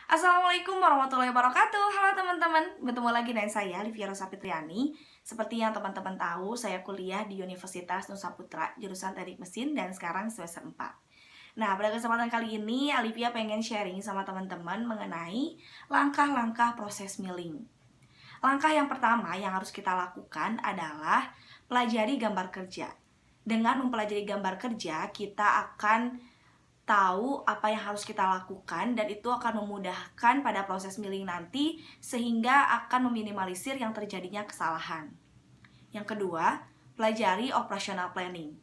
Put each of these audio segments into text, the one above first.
Assalamualaikum warahmatullahi wabarakatuh. Halo teman-teman, bertemu lagi dengan saya Livia Rosa Fitriani. Seperti yang teman-teman tahu, saya kuliah di Universitas Nusa Putra, jurusan Teknik Mesin dan sekarang semester 4. Nah, pada kesempatan kali ini Alivia pengen sharing sama teman-teman mengenai langkah-langkah proses milling. Langkah yang pertama yang harus kita lakukan adalah pelajari gambar kerja. Dengan mempelajari gambar kerja, kita akan tahu apa yang harus kita lakukan dan itu akan memudahkan pada proses milling nanti sehingga akan meminimalisir yang terjadinya kesalahan. Yang kedua, pelajari operational planning.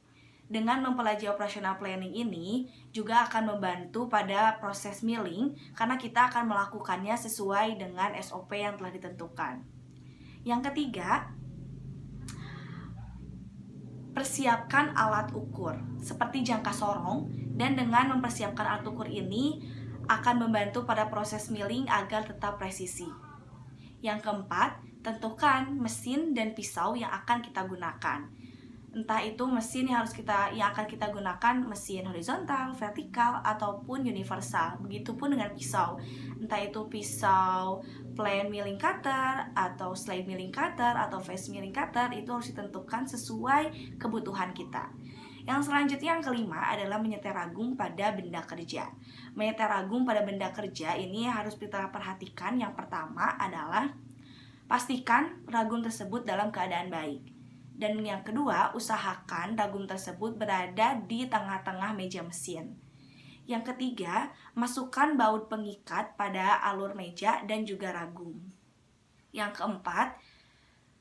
Dengan mempelajari operational planning ini juga akan membantu pada proses milling karena kita akan melakukannya sesuai dengan SOP yang telah ditentukan. Yang ketiga, persiapkan alat ukur seperti jangka sorong, dan dengan mempersiapkan alat ukur ini akan membantu pada proses milling agar tetap presisi. Yang keempat, tentukan mesin dan pisau yang akan kita gunakan. Entah itu mesin yang akan kita gunakan mesin horizontal, vertikal, ataupun universal. Begitupun dengan pisau. Entah itu pisau plane milling cutter, atau slide milling cutter, atau face milling cutter, itu harus ditentukan sesuai kebutuhan kita. Yang selanjutnya, yang kelima adalah menyetel ragum pada benda kerja. Menyetel ragum pada benda kerja ini harus kita perhatikan. Yang pertama adalah pastikan ragum tersebut dalam keadaan baik. Dan yang kedua, usahakan ragum tersebut berada di tengah-tengah meja mesin. Yang ketiga, masukkan baut pengikat pada alur meja dan juga ragum. Yang keempat,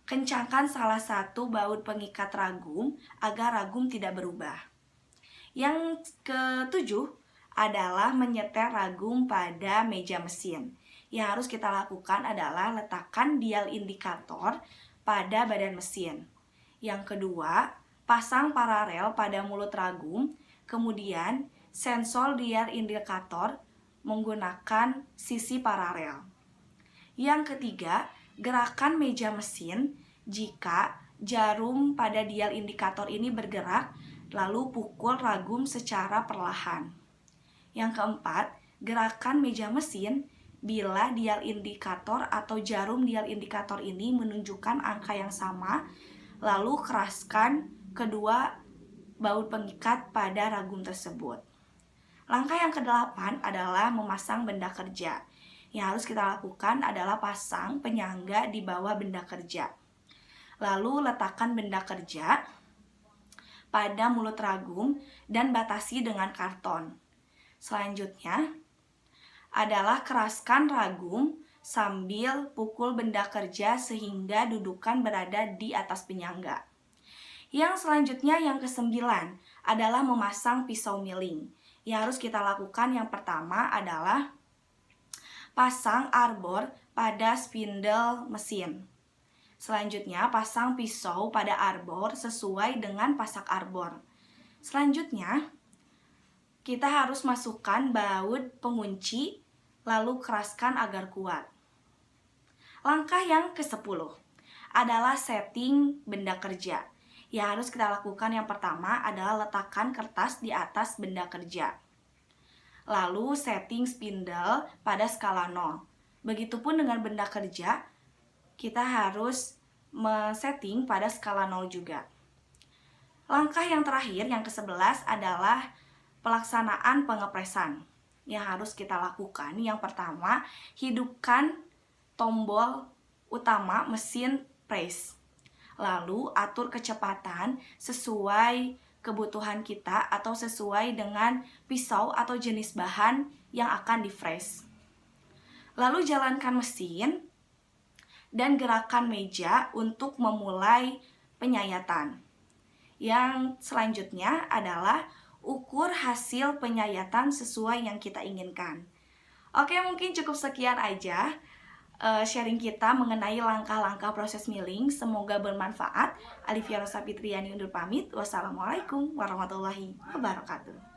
kencangkan salah satu baut pengikat ragum agar ragum tidak berubah. Yang ketujuh adalah menyetel ragum pada meja mesin. Yang harus kita lakukan adalah letakkan dial indikator pada badan mesin. Yang kedua, pasang paralel pada mulut ragum, kemudian sensor dial indikator menggunakan sisi paralel. Yang ketiga, gerakan meja mesin jika jarum pada dial indikator ini bergerak, lalu pukul ragum secara perlahan. Yang keempat, gerakan meja mesin bila dial indikator atau jarum dial indikator ini menunjukkan angka yang sama, lalu keraskan kedua baut pengikat pada ragum tersebut. Langkah yang kedelapan adalah memasang benda kerja. Yang harus kita lakukan adalah pasang penyangga di bawah benda kerja. Lalu letakkan benda kerja pada mulut ragum dan batasi dengan karton. Selanjutnya adalah keraskan ragum sambil pukul benda kerja sehingga dudukan berada di atas penyangga. Yang selanjutnya, yang kesembilan adalah memasang pisau milling. Yang harus kita lakukan yang pertama adalah pasang arbor pada spindle mesin. Selanjutnya, pasang pisau pada arbor sesuai dengan pasak arbor. Selanjutnya, kita harus masukkan baut pengunci lalu keraskan agar kuat. Langkah yang ke-10 adalah setting benda kerja. Yang harus kita lakukan yang pertama adalah letakkan kertas di atas benda kerja. Lalu setting spindle pada skala 0. Begitupun dengan benda kerja, kita harus setting pada skala 0 juga. Langkah yang terakhir, yang ke-11 adalah pelaksanaan pengepresan. Yang harus kita lakukan yang pertama, hidupkan tombol utama mesin press. Lalu atur kecepatan sesuai kebutuhan kita atau sesuai dengan pisau atau jenis bahan yang akan di-press. Lalu jalankan mesin dan gerakan meja untuk memulai penyayatan. Yang selanjutnya adalah ukur hasil penyayatan sesuai yang kita inginkan. Oke, mungkin cukup sekian aja sharing kita mengenai langkah-langkah proses milling. Semoga bermanfaat. Alivia Rosa Fitriani undur pamit. Wassalamualaikum warahmatullahi wabarakatuh.